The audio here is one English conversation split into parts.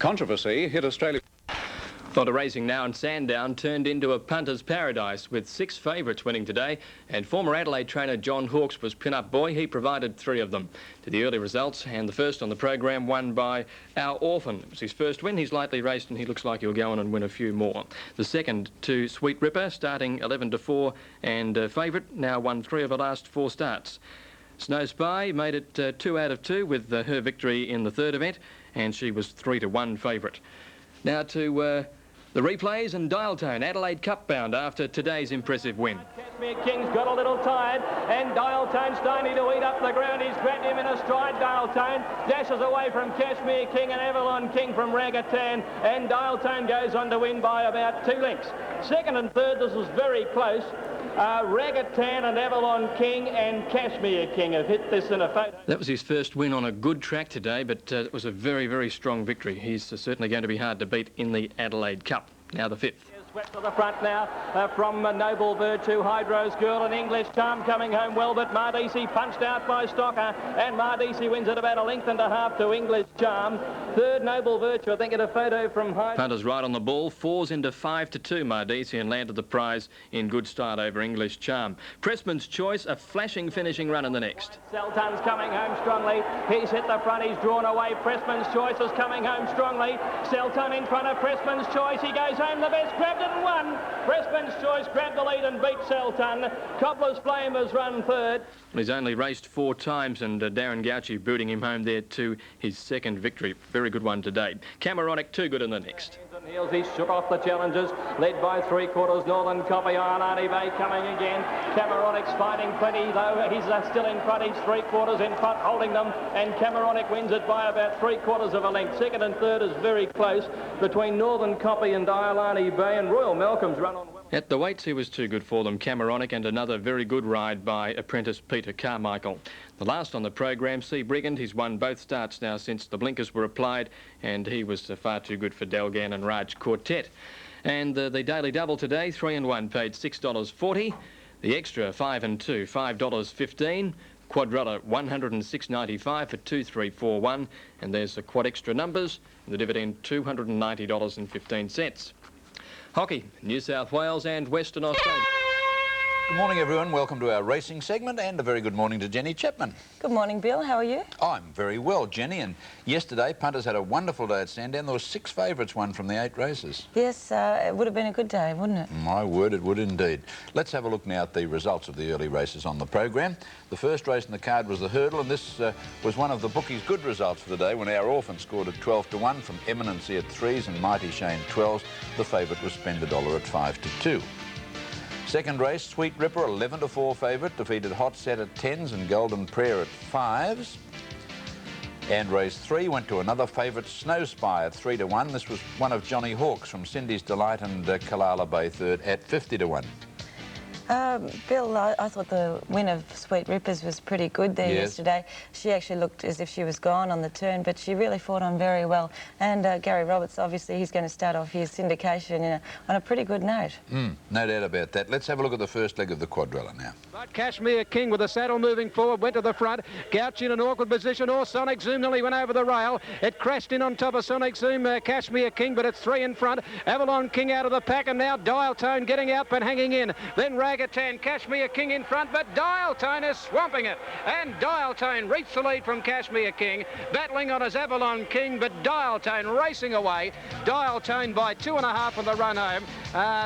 Controversy hit Australia. Well, the racing now in Sandown turned into a punter's paradise with 6 favourites winning today, and former Adelaide trainer John Hawkes was pin-up boy. He provided 3 of them. To the early results, and the first on the program won by Our Orphan. It was his first win. He's lightly raced and he looks like he'll go on and win a few more. The second to Sweet Ripa, starting 11-4 and favourite, now won 3 of her last 4 starts. Snowspi made it 2 out of 2 with her victory in the third event, and she was 3-1 favourite. Now to the replays and Dial Tone, Adelaide Cup bound after today's impressive win. Cashmere King's got a little tired, and Dial Tone starting to eat up the ground. He's grabbed him in a stride. Dial Tone dashes away from Cashmere King and Avalon King from Ragatan, and Dial Tone goes on to win by about 2 lengths. Second and third, this was very close. Ragatan and Avalon King and Cashmere King have hit this in a photo. That was his first win on a good track today, but it was a very, very strong victory. He's certainly going to be hard to beat in the Adelaide Cup. Now the 5th. Swept to the front now from Noble Virtue, Hydro's Girl, and English Charm coming home well, but MARDISI punched out by Stocker, and MARDISI wins at about 1.5 lengths to English Charm. Third, Noble Virtue, I think, at a photo from Hydro. Punters right on the ball, 4s into 5-2 MARDISI, and landed the prize in good style over English Charm. Pressman's Choice, a flashing finishing run in the next. Selton's coming home strongly. He's hit the front, he's drawn away. Pressman's Choice is coming home strongly. Selton in front of Pressman's Choice. He goes home the best, grabbed it and won. Pressman's Choice grabbed the lead and beat Selton. Cobbler's Flame has run third. He's only raced 4 times, and Darren Gauci booting him home there to his second victory. Very good one today. Cameronic, 2 good in the next. Heels, he shook off the challengers, led by 3/4 Northern Copy. Arnani Bay coming again. Cameronic's fighting plenty, though he's still in front. He's 3/4 in front, holding them, and Cameronic wins it by about 3/4 of a length. Second and third is very close between Northern Copy and Iolani Bay, and Royal Malcolm's run on well. At the weights, he was too good for them, Cameronic, and another very good ride by apprentice Peter Carmichael. The last on the program, Brigand. He's won both starts now since the blinkers were applied, and he was far too good for Dalgan and Raj Quartette. And the daily double today, 3 and 1, paid $6.40. The extra, 5 and 2, $5.15. Quadrella, $106.95 for 2341. And there's the quad extra numbers, and the dividend, $290.15. Hockey, New South Wales and Western Australia. Good morning, everyone. Welcome to our racing segment, and a very good morning to Jenny Chapman. Good morning, Bill. How are you? I'm very well, Jenny. And yesterday, punters had a wonderful day at Sandown. There were 6 favourites won from the 8 races. Yes, it would have been a good day, wouldn't it? My word, it would indeed. Let's have a look now at the results of the early races on the program. The first race in the card was the hurdle, and this was one of the bookies' good results for the day when Our Orphan scored at 12-1 from Eminency at 3s and Mighty Shane 12s. The favourite was Spend a Dollar at 5-2. Second race, Sweet Ripa, 11-4 favourite, defeated Hot Set at 10s and Golden Prayer at 5s. And race 3 went to another favourite, Snowspi, at 3-1. This was one of Johnny Hawkes from Cindy's Delight and Callala Bay third at 50-1. Bill, I thought the win of Sweet Rippers was pretty good there yesterday. She actually looked as if she was gone on the turn, but she really fought on very well. And Gary Roberts, obviously, he's going to start off his syndication on a pretty good note. No doubt about that. Let's have a look at the first leg of the quadrilla now. But Cashmere King with the saddle moving forward, went to the front. Gouch in an awkward position, or Sonic Zoom nearly went over the rail. It crashed in on top of Sonic Zoom, Cashmere King, but it's 3 in front. Avalon King out of the pack, and now Dial Tone getting out but hanging in. Then Ragatan, Cashmere King in front, but Dial Tone is swamping it. And Dial Tone reached the lead from Cashmere King, battling on his Avalon King, but Dial Tone racing away. Dial Tone by 2.5 on the run home.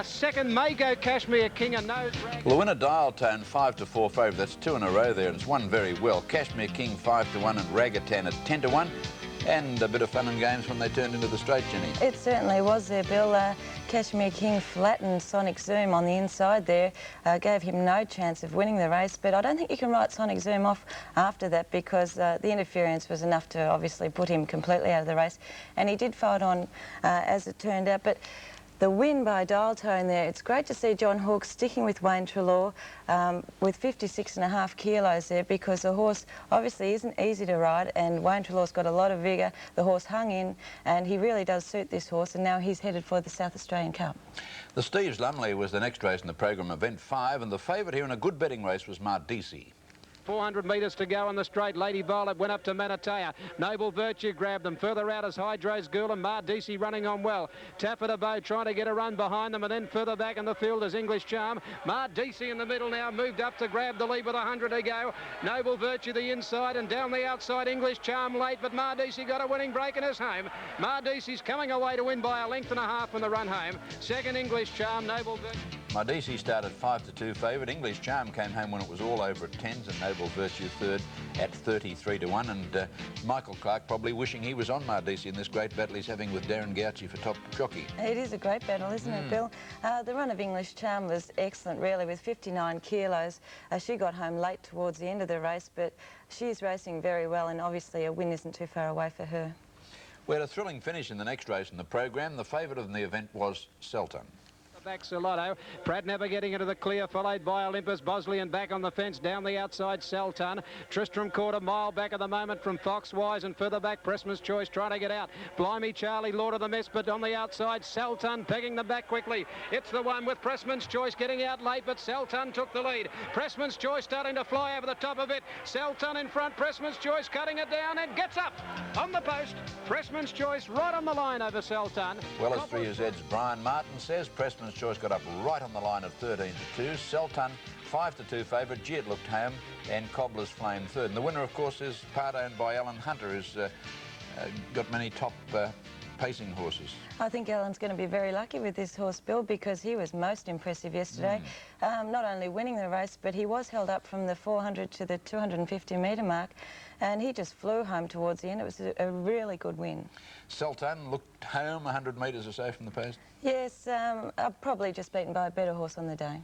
Second may go Cashmere King, and nose Rag. Well, the winner, Dial Tone, 5-4 favourite. That's 2 in a row there, and it's won very well. Cashmere King 5-1 and Ragatan at 10-1. And a bit of fun and games when they turned into the straight, Jenny. It certainly was there, Bill. Cashmere King flattened Sonic Zoom on the inside there, gave him no chance of winning the race, but I don't think you can write Sonic Zoom off after that, because the interference was enough to obviously put him completely out of the race, and he did fight on as it turned out. But the win by Dial Tone there, it's great to see John Hawkes sticking with Wayne Treloar with 56.5 kilos there, because the horse obviously isn't easy to ride, and Wayne Treloar's got a lot of vigour. The horse hung in, and he really does suit this horse, and now he's headed for the South Australian Cup. The Steve's Lumley was the next race in the program, event 5, and the favourite here in a good betting race was MARDISI. 400 metres to go on the straight. Lady Violet went up to Manatea. Noble Virtue grabbed them. Further out as Hydro's Girl and MARDISI running on well. Taffeta Bow trying to get a run behind them, and then further back in the field is English Charm. MARDISI in the middle now, moved up to grab the lead with 100 to go. Noble Virtue the inside, and down the outside English Charm late, but MARDISI got a winning break and is home. MARDISI's coming away to win by a length and a half from the run home. Second English Charm, Noble Virtue. MARDISI started 5-2 favourite. English Charm came home when it was all over at 10s, and Noble Virtue third at 33-1. And Michael Clark probably wishing he was on MARDISI in this great battle he's having with Darren Gauci for top jockey. It is a great battle, isn't it, Bill? The run of English Charm was excellent, really, with 59 kilos. She got home late towards the end of the race, but she's racing very well, and obviously a win isn't too far away for her. We had a thrilling finish in the next race in the program. The favourite of the event was Sultan. Back Salotto. Pratt never getting into the clear, followed by Olympus. Bosley and back on the fence, down the outside Sultan. Tristram caught a mile back at the moment from Foxwise, and further back Pressman's Choice trying to get out. Blimey Charlie, Lord of the Mist, but on the outside Sultan pegging the back quickly. It's the one with Pressman's Choice getting out late, but Sultan took the lead. Pressman's Choice starting to fly over the top of it. Sultan in front, Pressman's Choice cutting it down and gets up on the post. Pressman's Choice right on the line over Sultan. Well, as 3Z's Brian Martin says, Pressman's Choice got up right on the line at 13-2. Sultan 5-2 favourite. Jed looked home, and Cobbler's Flame third. And the winner, of course, is part owned by Alan Hunter, who's got many top pacing horses. I think Alan's going to be very lucky with this horse, Bill, because he was most impressive yesterday. Not only winning the race, but he was held up from the 400 to the 250 metre mark, and he just flew home towards the end. It was a really good win. Sultan looked home 100 metres or so from the post. Yes, probably just beaten by a better horse on the day.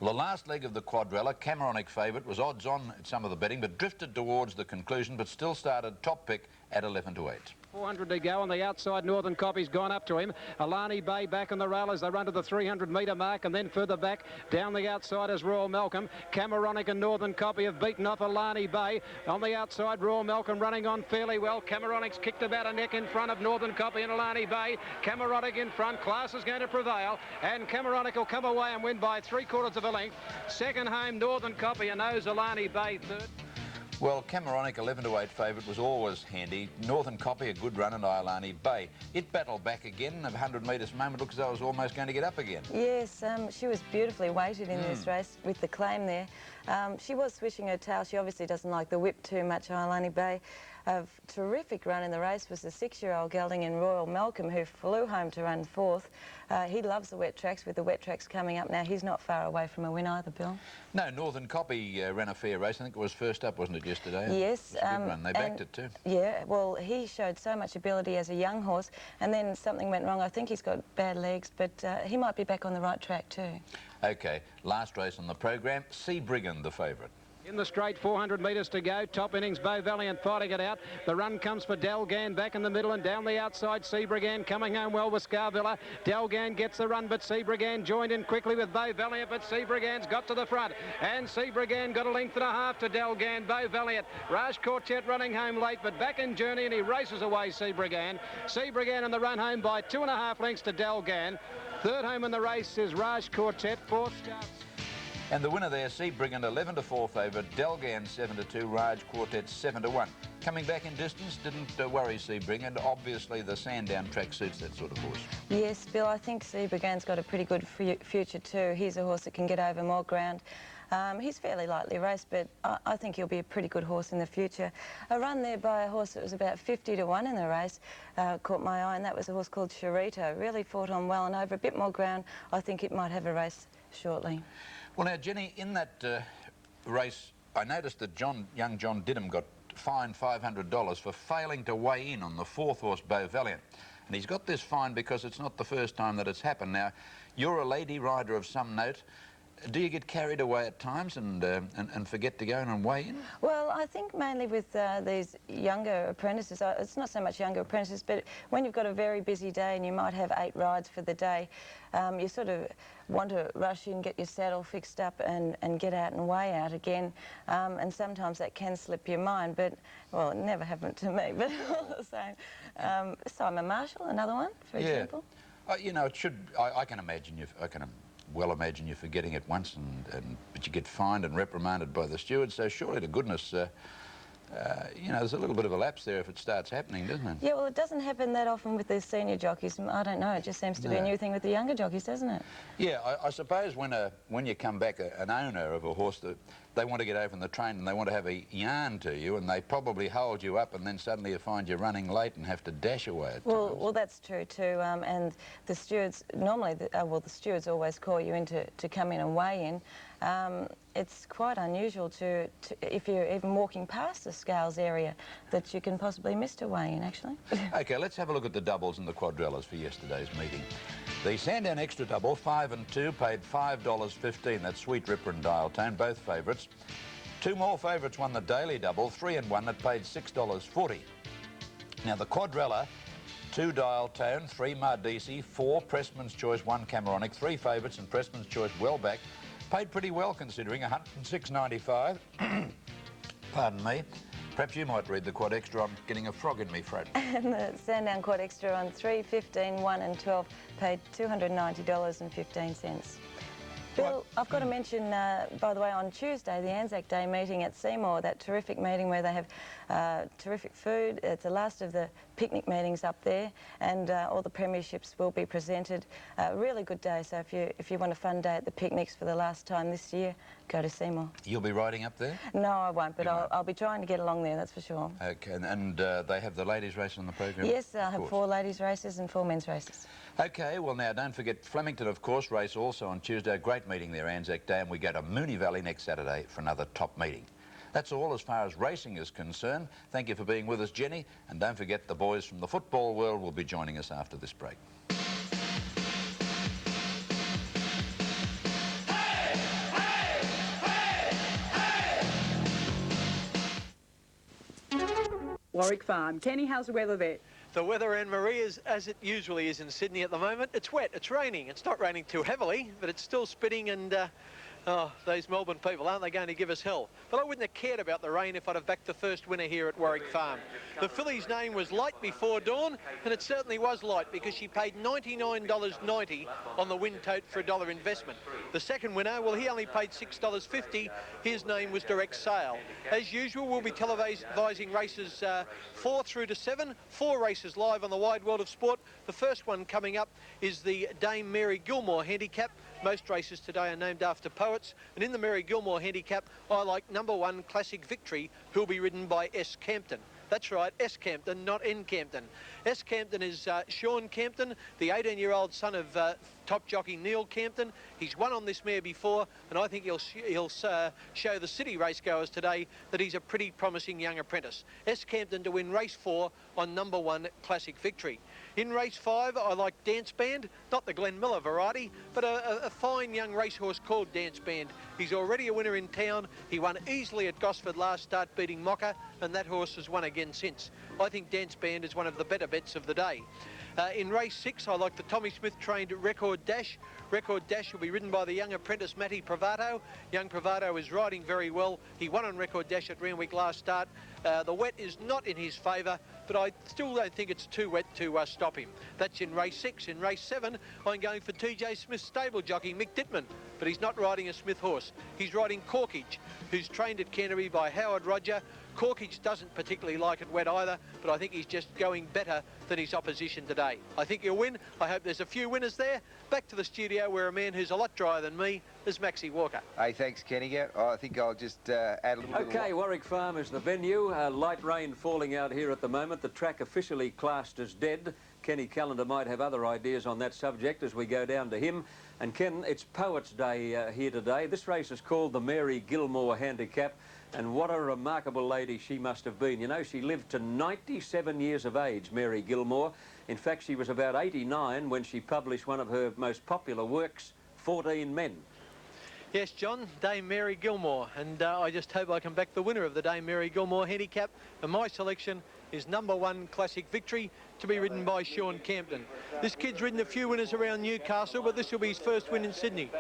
Well, the last leg of the quadrella, Cameronic favourite, was odds on at some of the betting, but drifted towards the conclusion, but still started top pick at 11-8. 400 to go on the outside. Northern Copy's gone up to him. Alani Bay back on the rail as they run to the 300 metre mark, and then further back down the outside is Royal Malcolm. Cameronic and Northern Copy have beaten off Alani Bay. On the outside, Royal Malcolm running on fairly well. Cameronic's kicked about a neck in front of Northern Copy and Alani Bay. Cameronic in front. Class is going to prevail, and Cameronic will come away and win by 3/4 of a length. Second home, Northern Copy, and knows Alani Bay third. Well, Cameronic 11-8 favourite was always handy. Northern Copy a good run, and Iolani Bay. It battled back again. A 100 metres moment looked as though it was almost going to get up again. Yes, she was beautifully weighted in this race with the claim there. She was swishing her tail. She obviously doesn't like the whip too much, Iolani Bay. A terrific run in the race was the 6-year-old gelding in Royal Malcolm, who flew home to run fourth. He loves the wet tracks. With the wet tracks coming up now, he's not far away from a win either, Bill. No, Northern Copy ran a fair race. I think it was first up, wasn't it, yesterday? Yes. It was a good run. They backed it too. Yeah, well, he showed so much ability as a young horse, and then something went wrong. I think he's got bad legs, but he might be back on the right track too. OK, last race on the program, Brigand the favourite. In the straight, 400 metres to go. Top innings, Beau Valiant fighting it out. The run comes for Dalgan back in the middle, and down the outside, Brigand coming home well with Scarvilla. Dalgan gets the run, but Brigand joined in quickly with Beau Valiant, but Brigand's got to the front, and Brigand got a length and a half to Dalgan. Beau Valiant, Raj Quartette running home late, but back in journey, and he races away Brigand. Brigand in the run home by 2.5 lengths to Dalgan. Third home in the race is Raj Quartette. Fourth starts. And the winner there, Brigand 11-4 favourite, Dalgan 7-2, Raj Quartette 7-1. Coming back in distance, didn't worry Brigand. Obviously, the Sandown track suits that sort of horse. Yes, Bill, I think Brigand's got a pretty good future too. He's a horse that can get over more ground. He's fairly lightly raced, but I think he'll be a pretty good horse in the future. A run there by a horse that was about 50-1 in the race caught my eye, and that was a horse called Charito. Really fought on well, and over a bit more ground, I think it might have a race shortly. Well, now, Jenny, in that race, I noticed that young John Didham got fined $500 for failing to weigh in on the fourth horse, Beau Valiant. And he's got this fine because it's not the first time that it's happened. Now, you're a lady rider of some note. Do you get carried away at times and forget to go in and weigh in? Well, I think mainly with these younger apprentices, it's not so much younger apprentices, but when you've got a very busy day and you might have 8 rides for the day, you sort of want to rush in, get your saddle fixed up and get out and weigh out again. And sometimes that can slip your mind, but, well, it never happened to me, but all the same. Simon Marshall, another one, for example. You know, it should, I can imagine well imagine you're forgetting it once, but you get fined and reprimanded by the stewards. So surely to goodness, you know, there's a little bit of a lapse there if it starts happening, doesn't it? Yeah, well, it doesn't happen that often with the senior jockeys. I don't know, it just seems to be a new thing with the younger jockeys, doesn't it? Yeah, I suppose when you come back an owner of a horse, they want to get over in the train and they want to have a yarn to you, and they probably hold you up, and then suddenly you find you're running late and have to dash away at times. Well, that's true too, and the stewards, normally, the stewards always call you in to come in and weigh in. It's quite unusual to, if you're even walking past the scales area, that you can possibly miss to weigh in, actually. OK, let's have a look at the doubles and the quadrillas for yesterday's meeting. The Sandown Extra Double, 5 and 2, paid $5.15. That's Sweet Ripa and Dial Tone, both favourites. Two more favourites won the Daily Double, 3 and 1, that paid $6.40. Now, the quadrilla, 2 Dial Tone, 3 Mardisi, 4 Pressman's Choice, 1 Cameronic, 3 favourites and Pressman's Choice well back. Paid pretty well considering, $106.95. Pardon me. Perhaps you might read the Quad Extra. I'm getting a frog in me throat. And the Sandown Quad Extra on 3, 15, 1 and 12 paid $290.15. Bill, I've got to mention, by the way, on Tuesday, the Anzac Day meeting at Seymour, that terrific meeting where they have terrific food. It's the last of the picnic meetings up there, and all the premierships will be presented. Really good day, so if you want a fun day at the picnics for the last time this year, go to Seymour. You'll be riding up there? No, I won't, but I'll be trying to get along there, that's for sure. OK, and they have the ladies' race on the program? Yes, they'll have 4 ladies' races and 4 men's races. OK, well now, don't forget Flemington, of course, race also on Tuesday. Great meeting there, Anzac Day, and we go to Moonee Valley next Saturday for another top meeting. That's all as far as racing is concerned. Thank you for being with us, Jenny, and don't forget the boys from the football world will be joining us after this break. Warwick Farm. Kenny, how's the weather there? The weather, Anne-Marie, is as it usually is in Sydney at the moment. It's wet, it's raining. It's not raining too heavily, but it's still spitting, and oh, those Melbourne people, aren't they going to give us hell? But I wouldn't have cared about the rain if I'd have backed the first winner here at Warwick Farm. The filly's name was Light Before Dawn, and it certainly was light because she paid $99.90 on the win tote for $1 investment. The second winner, well, he only paid $6.50. His name was Direct Sale. As usual, we'll be televising races 4 through to 7, 4 races live on the wide world of sport. The first one coming up is the Dame Mary Gilmore Handicap. Most races today are named after poets, and in the Mary Gilmore Handicap, I like number 1 Classic Victory, who'll be ridden by S. Campton. That's right, S. Campton, not N. Campton. S. Campton is Sean Campton, the 18-year-old son of top jockey Neil Campton. He's won on this mare before, and I think he'll show the city racegoers today that he's a pretty promising young apprentice. S. Campton to win race 4 on number 1 Classic Victory. In race 5, I like Dance Band, not the Glenn Miller variety, but a fine young racehorse called Dance Band. He's already a winner in town. He won easily at Gosford last start, beating Mocha, and that horse has won again since. I think Dance Band is one of the better bets of the day. In race 6, I like the Tommy Smith trained Record Dash. Record Dash will be ridden by the young apprentice Matty Pravato. Young Pravato is riding very well. He won on Record Dash at Randwick last start. The wet is not in his favour, but I still don't think it's too wet to stop him. That's in race 6. In race 7, I'm going for TJ Smith's stable jockey, Mick Dittman, but he's not riding a Smith horse. He's riding Corkage, who's trained at Canterbury by Howard Roger. Corkage doesn't particularly like it wet either, but I think he's just going better than his opposition today. I think he'll win. I hope there's a few winners there. Back to the studio where a man who's a lot drier than me is Maxie Walker. Hey, thanks, Kenny. I think I'll just add a little bit. OK, Warwick Farm is the venue. Light rain falling out here at the moment. The track officially classed as dead. Kenny Callender might have other ideas on that subject as we go down to him. And Ken, it's Poets' Day here today. This race is called the Mary Gilmore Handicap, and what a remarkable lady she must have been. You know, she lived to 97 years of age, Mary Gilmore. In fact, she was about 89 when she published one of her most popular works, 14 Men. Yes, John, Dame Mary Gilmore, and I just hope I can back the winner of the Dame Mary Gilmore Handicap, and my selection is number 1 Classic Victory. to be ridden by Sean Campton. This kid's ridden a few winners around Newcastle, but this will be his first win in Sydney.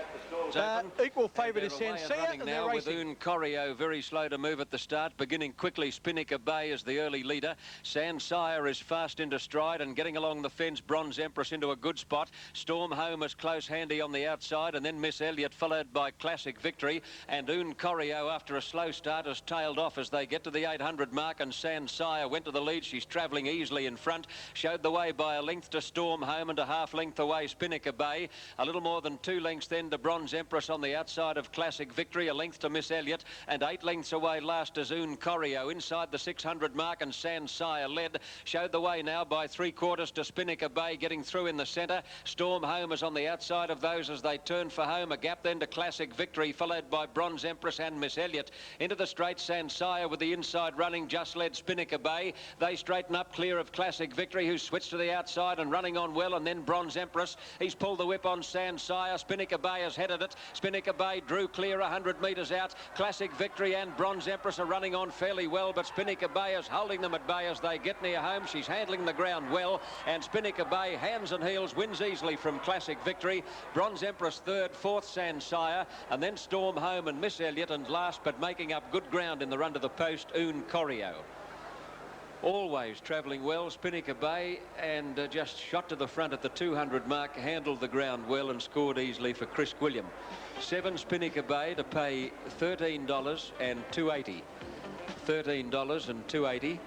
Equal favourite is Sancerre, and now with Un Corio very slow to move at the start, beginning quickly. Spinnaker Bay is the early leader. Sancerre is fast into stride and getting along the fence. Bronze Empress into a good spot. Storm Home is close handy on the outside, and then Miss Elliott followed by Classic Victory, and Un Corio after a slow start has tailed off as they get to the 800 mark, and Sancerre went to the lead. She's travelling easily in front, showed the way by a length to Storm Home and a half length away Spinnaker Bay. A little more than 2 lengths then to Bronze Empress on the outside of Classic Victory, a length to Miss Elliott, and 8 lengths away last is Un Corio inside the 600 mark, and Sancerre led, showed the way now by 3/4 to Spinnaker Bay, getting through in the centre. Storm Home is on the outside of those as they turn for home. A gap then to Classic Victory, followed by Bronze Empress and Miss Elliott. Into the straight, Sancerre with the inside running, just led Spinnaker Bay. They straighten up clear of Classic Victory, who switched to the outside and running on well, and then Bronze Empress. He's pulled the whip on Sancerre. Spinnaker Bay has headed it. Spinnaker Bay drew clear 100 metres out. Classic Victory and Bronze Empress are running on fairly well, but Spinnaker Bay is holding them at bay as they get near home. She's handling the ground well, and Spinnaker Bay, hands and heels, wins easily from Classic Victory. Bronze Empress third, fourth Sancerre, and then Storm Home and Miss Elliott, and last but making up good ground in the run to the post, Un Corio. Always travelling well, Spinnaker Bay, and just shot to the front at the 200 mark, handled the ground well and scored easily for Chris Gwilliam. 7 Spinnaker Bay to pay $13 and $2.80. $13 and $2.80.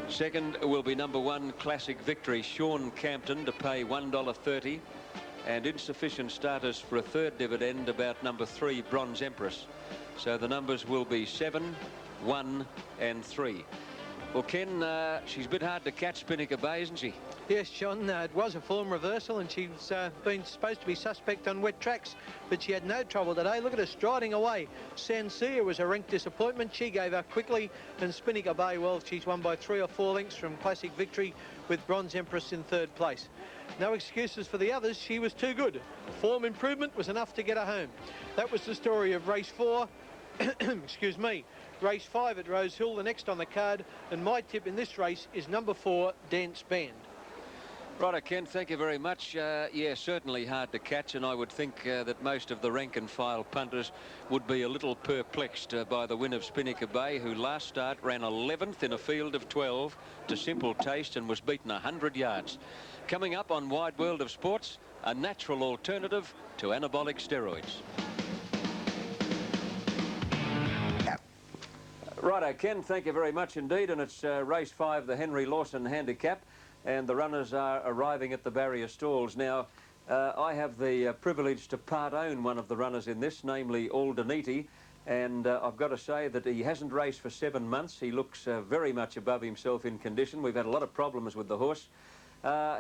Second will be number 1 Classic Victory, Sean Campton, to pay $1.30. And insufficient starters for a third dividend about number 3 Bronze Empress. So the numbers will be 7, 1 and 3. Well, Ken, she's a bit hard to catch, Spinnaker Bay, isn't she? Yes, John, it was a form reversal, and she's been supposed to be suspect on wet tracks, but she had no trouble today. Look at her striding away. Sancerre was a rank disappointment. She gave up quickly, and Spinnaker Bay, well, she's won by 3 or 4 lengths from Classic Victory, with Bronze Empress in third place. No excuses for the others. She was too good. Form improvement was enough to get her home. That was the story of race 4. Excuse me. Race 5 at Rose Hill, the next on the card, and my tip in this race is number 4, Dance Band. Righto, Ken, thank you very much. Yeah, certainly hard to catch, and I would think that most of the rank and file punters would be a little perplexed by the win of Spinnaker Bay, who last start ran 11th in a field of 12 to Simple Taste and was beaten 100 yards. Coming up on Wide World of Sports, a natural alternative to anabolic steroids. Righto, Ken, thank you very much indeed, and it's race 5, the Henry Lawson Handicap, and the runners are arriving at the barrier stalls. Now, I have the privilege to part own one of the runners in this, namely Aldeniti, and I've got to say that he hasn't raced for 7 months. He looks very much above himself in condition. We've had a lot of problems with the horse.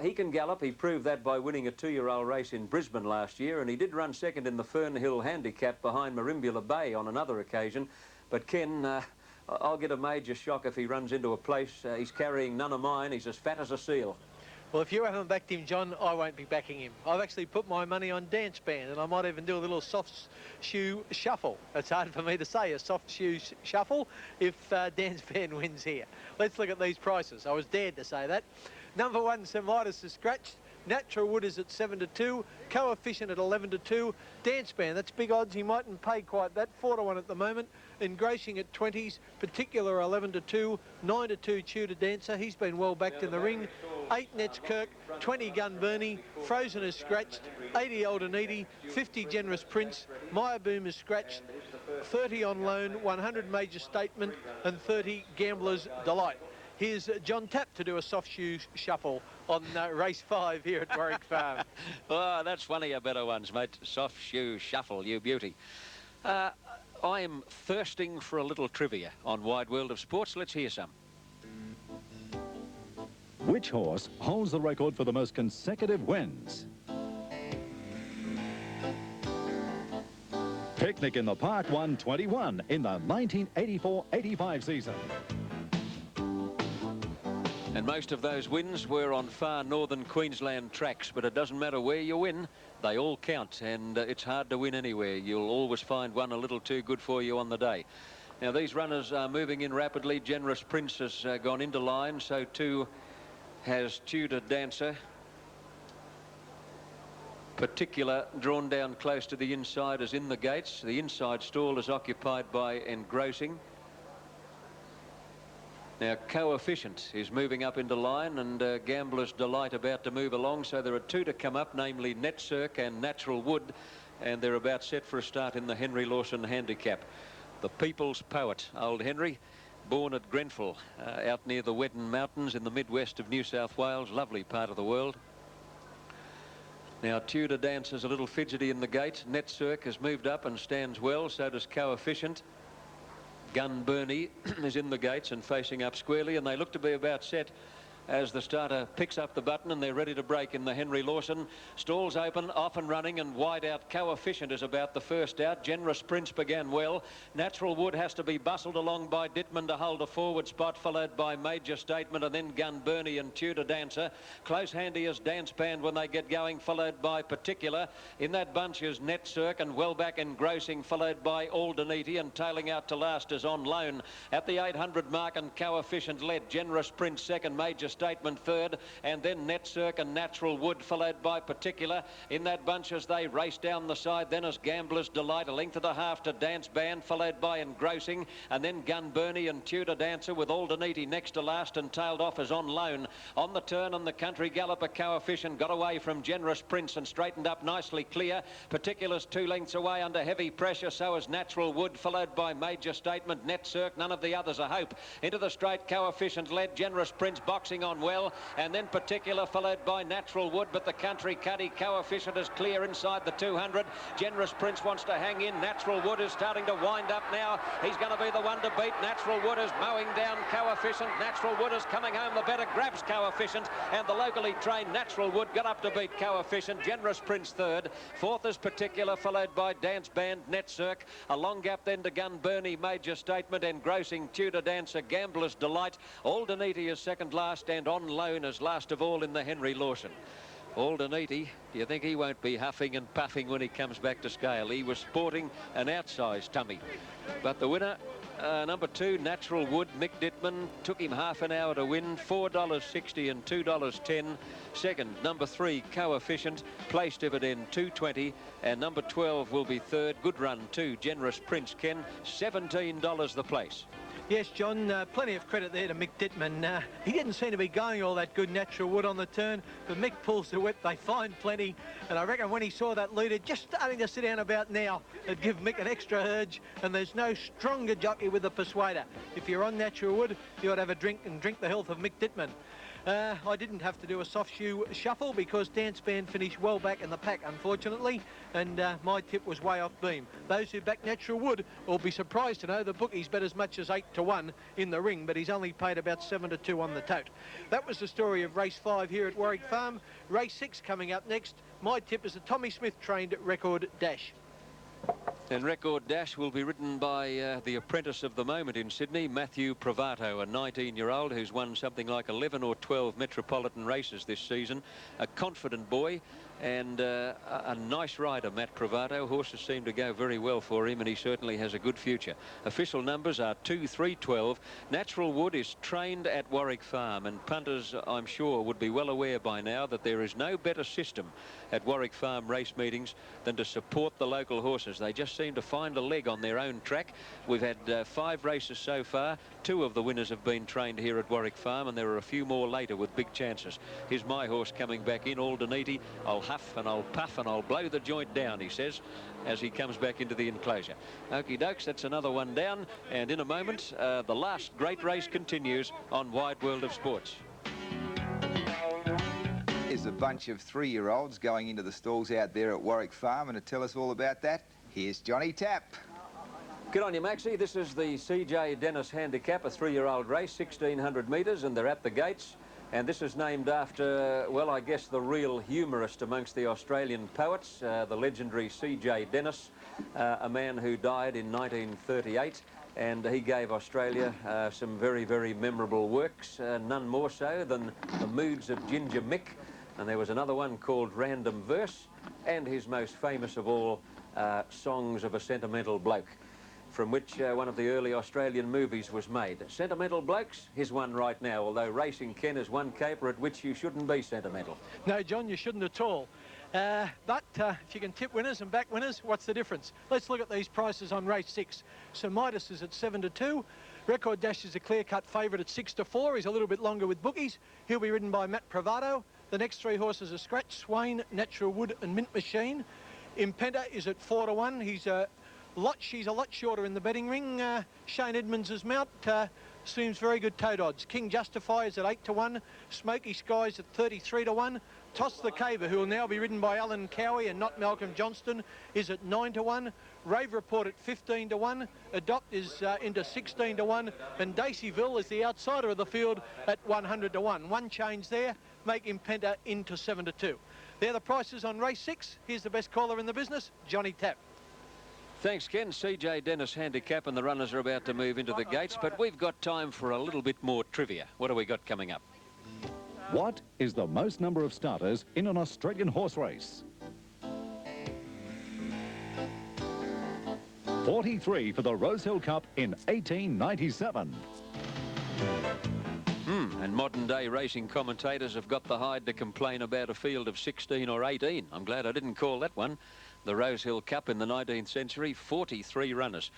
He can gallop. He proved that by winning a 2-year-old race in Brisbane last year, and he did run second in the Fernhill Handicap behind Merimbula Bay on another occasion. But Ken, I'll get a major shock if he runs into a place. He's carrying none of mine. He's as fat as a seal. Well, if you haven't backed him, John, I won't be backing him. I've actually put my money on Dance Band, and I might even do a little soft shoe shuffle. It's hard for me to say, a soft shoe shuffle, if Dance Band wins here. Let's look at these prices. I was dared to say that. Number 1, St Midas is scratched. Natural Wood is at 7-2, Coefficient at 11-2, Dance Band, that's big odds, he mightn't pay quite that, 4-1 at the moment, Engrossing at 20s, Particular 11-2, 9-2 Tudor Dancer, he's been well backed in the ring, 8 NETSIRK, 20 Gun Bernie, Frozen is scratched, 80 Aldeniti, 50 Generous Prince, Maya Boom is scratched, 30 on loan, 100 Major Statement, and 30 Gambler's Delight. Here's John Tapp to do a soft shoe shuffle on race 5 here at Warwick Farm. Oh, that's one of your better ones, mate. Soft shoe shuffle, you beauty. I'm thirsting for a little trivia on Wide World of Sports. Let's hear some. Which horse holds the record for the most consecutive wins? Picnic in the Park won 21 in the 1984-85 season. And most of those wins were on far northern Queensland tracks, but it doesn't matter where you win, they all count, and it's hard to win anywhere. You'll always find one a little too good for you on the day. Now, these runners are moving in rapidly. Generous Prince has gone into line, so too has Tudor Dancer. Particular drawn down close to the inside as in the gates. The inside stall is occupied by Engrossing. Now Coefficient is moving up into line, and Gambler's Delight about to move along. So there are two to come up, namely NETSIRK and Natural Wood, and they're about set for a start in the Henry Lawson Handicap. The People's Poet, old Henry, born at Grenfell, out near the Wedden Mountains in the midwest of New South Wales. Lovely part of the world. Now Tudor Dancer's a little fidgety in the gate. NETSIRK has moved up and stands well, so does Coefficient. Gun Bernie is in the gates and facing up squarely, and they look to be about set as the starter picks up the button, and they're ready to break in the Henry Lawson. Stalls open, off and running, and wide out. Coefficient is about the first out. Generous Prince began well. Natural Wood has to be bustled along by Dittman to hold a forward spot, followed by Major Statement, and then Gun Bernie and Tudor Dancer. Close handy as Dance Band when they get going, followed by Particular. In that bunch is NETSIRK and well back Engrossing, followed by Aldeniti, and tailing out to last is On Loan. At the 800 mark, and Coefficient led. Generous Prince second, Major Statement third, and then NETSIRK and Natural Wood, followed by Particular. In that bunch as they race down the side, then as Gambler's Delight, a length and a half to Dance Band, followed by Engrossing, and then Gun Bernie and Tudor Dancer, with Aldeniti next to last, and tailed off as On Loan. On the turn, on the country galloper, Coefficient got away from Generous Prince and straightened up nicely clear. Particular's 2 lengths away under heavy pressure, so is Natural Wood, followed by Major Statement, NETSIRK, none of the others a hope. Into the straight, Coefficient led. Generous Prince boxing on well, and then Particular, followed by Natural Wood, but the country cuddy Coefficient is clear inside the 200. Generous Prince wants to hang in. Natural Wood is starting to wind up now. He's going to be the one to beat. Natural Wood is mowing down Coefficient. Natural Wood is coming home the better, grabs Coefficient, and the locally trained Natural Wood got up to beat Coefficient. Generous Prince third. Fourth is Particular, followed by Dance Band, NETSIRK. A long gap then to Gun Bernie, Major Statement, Engrossing, Tudor Dancer, Gambler's Delight. Aldeniti is second last, and On Loan as last of all in the Henry Lawson. Aldeniti, do you think he won't be huffing and puffing when he comes back to scale? He was sporting an outsized tummy. But the winner, number 2, Natural Wood, Mick Dittman, took him half an hour to win, $4.60 and $2.10. Second, number 3, Coefficient, place dividend $2.20, and number 12 will be third. Good run, 2, Generous Prince Ken, $17 the place. Yes, John, plenty of credit there to Mick Dittman. He didn't seem to be going all that good, Natural Wood, on the turn, but Mick pulls the whip. They find plenty, and I reckon when he saw that leader just starting to sit down about now, it'd give Mick an extra urge, and there's no stronger jockey with the Persuader. If you're on Natural Wood, you ought to have a drink and drink the health of Mick Dittman. I didn't have to do a soft shoe shuffle because Dance Band finished well back in the pack, unfortunately, and my tip was way off beam. Those who back Natural Wood will be surprised to know the bookies bet as much as 8-1 in the ring, but he's only paid about 7-2 on the tote. That was the story of race 5 here at Warwick Farm. Race 6 coming up next. My tip is a Tommy Smith trained Record Dash. And Record Dash will be ridden by the apprentice of the moment in Sydney, Matthew Provato, a 19-year-old who's won something like 11 or 12 metropolitan races this season. A confident boy and a nice rider, Matt Provato. Horses seem to go very well for him, and he certainly has a good future. Official numbers are 2, 3, 12. Natural Wood is trained at Warwick Farm, and punters, I'm sure, would be well aware by now that there is no better system at Warwick Farm race meetings than to support the local horses. They just seem to find a leg on their own track. We've had 5 races so far. 2 of the winners have been trained here at Warwick Farm, and there are a few more later with big chances. Here's my horse coming back in, Aldeniti. I'll huff and I'll puff and I'll blow the joint down, he says, as he comes back into the enclosure. Okie dokes, that's another one down, and in a moment the last great race continues on Wide World of Sports. There's a bunch of 3-year-olds going into the stalls out there at Warwick Farm, and to tell us all about that, here's Johnny Tapp. Good on you, Maxie. This is the CJ Dennis Handicap, a 3-year-old race, 1,600 metres, and they're at the gates. And this is named after, well, I guess the real humorist amongst the Australian poets, the legendary C.J. Dennis, a man who died in 1938, and he gave Australia some very, very memorable works, none more so than The Moods of Ginger Mick, and there was another one called Random Verse, and his most famous of all, Songs of a Sentimental Bloke. from which one of the early Australian movies was made. Sentimental Blokes, here's one right now, although Racing Ken is one caper at which you shouldn't be sentimental. No, John, you shouldn't at all. But if you can tip winners and back winners, what's the difference? Let's look at these prices on race 6. So Midas is at 7-2. Record Dash is a clear-cut favourite at 6-4. He's a little bit longer with bookies. He'll be ridden by Matt Bravado. The next 3 horses are Scratch, Swain, Natural Wood and Mint Machine. Impenta is at 4-1. She's a lot shorter in the betting ring. Shane Edmonds' mount seems very good tote odds. King Justify is at 8-1. Smoky Skies at 33-1. Toss the Caver, who will now be ridden by Alan Cowie and not Malcolm Johnston, is at 9-1. Rave Report at 15-1. Adopt is into 16-1. And Daceyville is the outsider of the field at 100-1. One change there, make Impenta into 7-2. They're the prices on race 6. Here's the best caller in the business, Johnny Tapp. Thanks, Ken. CJ Dennis Handicap and the runners are about to move into the gates, but we've got time for a little bit more trivia. What have we got coming up? What is the most number of starters in an Australian horse race? 43 for the Rosehill Cup in 1897. And modern-day racing commentators have got the hide to complain about a field of 16 or 18. I'm glad I didn't call that one. The Rosehill Cup in the 19th century, 43 runners.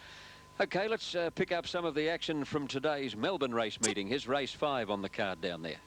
OK, let's pick up some of the action from today's Melbourne race meeting. Here's race 5 on the card down there.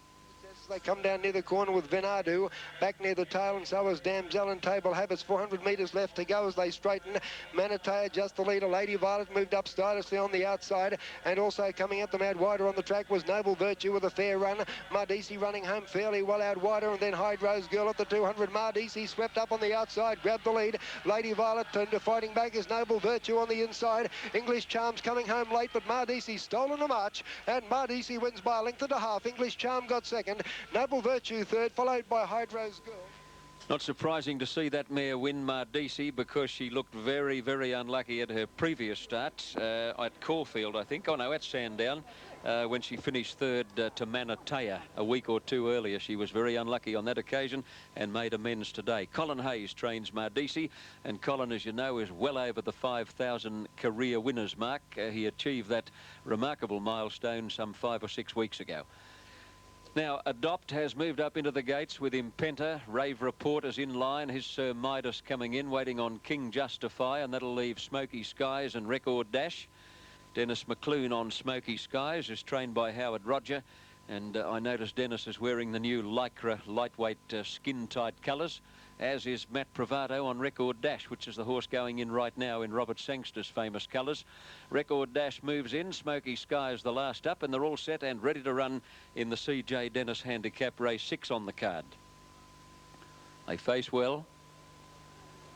They come down near the corner with Venadu, back near the tail, and so is Damsel and Table Habits. 400 metres left to go as they straighten. Manitea just the leader. Lady Violet moved up stylously on the outside, and also coming up them out wider on the track was Noble Virtue with a fair run. Mardisi running home fairly well out wider, and then Hydro's Girl at the 200. Mardisi swept up on the outside, grabbed the lead. Lady Violet turned to fighting back as Noble Virtue on the inside. English Charm's coming home late, but Mardisi stolen a march, and Mardisi wins by a length and a half. English Charm got second. Noble Virtue third, followed by Hydro's Girl. Not surprising to see that mare win, Mardisi, because she looked very, very unlucky at her previous start at Caulfield, I think. Oh, no, at Sandown, when she finished third to Manitea a week or two earlier. She was very unlucky on that occasion and made amends today. Colin Hayes trains Mardisi, and Colin, as you know, is well over the 5,000 career winners mark. He achieved that remarkable milestone some 5 or 6 weeks ago. Now, Adopt has moved up into the gates with Impenta. Rave Report is in line. His Sir Midas coming in, waiting on King Justify, and that'll leave Smoky Skies and Record Dash. Dennis McClune on Smoky Skies is trained by Howard Roger, and I noticed Dennis is wearing the new Lycra lightweight skin-tight colours, as is Matt Bravado on Record Dash, which is the horse going in right now in Robert Sangster's famous colours. Record Dash moves in, Smoky Skies the last up, and they're all set and ready to run in the CJ Dennis Handicap race 6 on the card. They face well.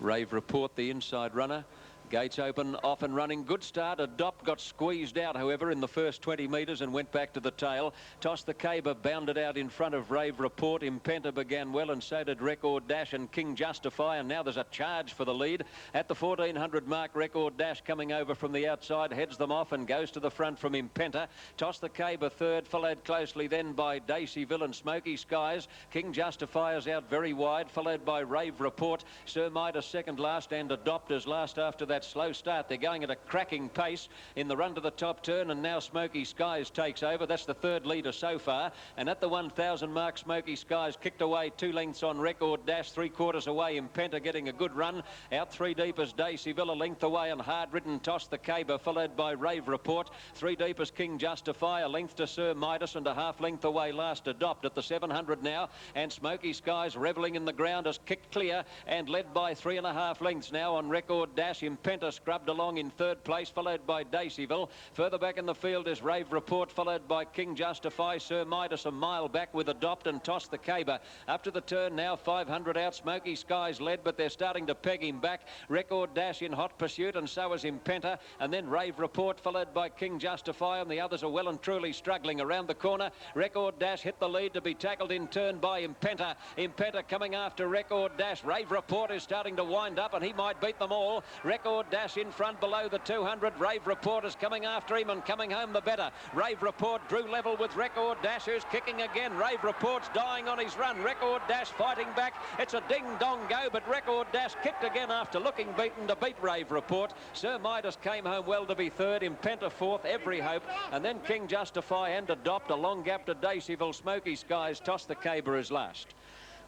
Rave Report, the inside runner. Gates open, off and running. Good start. Adopt got squeezed out, however, in the first 20 metres and went back to the tail. Toss the Caber bounded out in front of Rave Report. Impenta began well, and so did Record Dash and King Justify. And now there's a charge for the lead. At the 1400 mark, Record Dash coming over from the outside, heads them off and goes to the front from Impenta. Toss the Caber third, followed closely then by Daceyville and Smoky Skies. King Justify is out very wide, followed by Rave Report. Sir Midas second last, and Adopt is last after that slow start. They're going at a cracking pace in the run to the top turn, and now Smoky Skies takes over. That's the third leader so far, and at the 1,000 mark, Smoky Skies kicked away 2 lengths on Record Dash, 3/4 away. Impenta getting a good run. Out 3 deep as Daceyville, a length away, and hard ridden Toss the Caber, followed by Rave Report. 3 deep as King Justify, a length to Sir Midas, and a half length away last Adopt at the 700 now, and Smoky Skies revelling in the ground has kicked clear and led by 3.5 lengths now on Record Dash. Impenta scrubbed along in third place, followed by Daceyville. Further back in the field is Rave Report, followed by King Justify. Sir Midas a mile back with Adopt and Toss the Caber. Up to the turn now, 500 out. Smoky Skies led, but they're starting to peg him back. Record Dash in hot pursuit, and so is Impenta. And then Rave Report, followed by King Justify, and the others are well and truly struggling around the corner. Record Dash hit the lead to be tackled in turn by Impenta. Impenta coming after Record Dash. Rave Report is starting to wind up, and he might beat them all. Record Record Dash in front below the 200. Rave Report is coming after him and coming home the better. Rave Report drew level with Record Dash, who's kicking again. Rave Report's dying on his run. Record Dash fighting back. It's a ding-dong go, but Record Dash kicked again after looking beaten to beat Rave Report. Sir Midas came home well to be third. Impenta fourth, Every Hope, and then King Justify and Adopt. A long gap to Daceyville. Smoky Skies tossed the caber as last.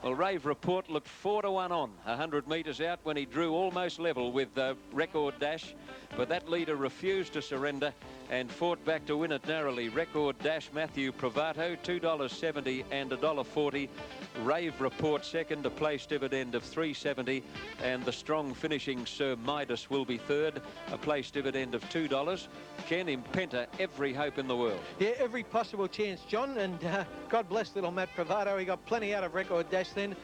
Well, Rave Report looked 4-1 on 100 metres out when he drew almost level with Record Dash, but that leader refused to surrender and fought back to win it narrowly. Record Dash, Matthew Provato, $2.70 and $1.40. Rave Report second, a place dividend of $3.70, and the strong finishing Sir Midas will be third, a place dividend of $2. Ken, Impenta, Every Hope in the world. Yeah, every possible chance, John, and God bless little Matt Provato. He got plenty out of Record Dash then.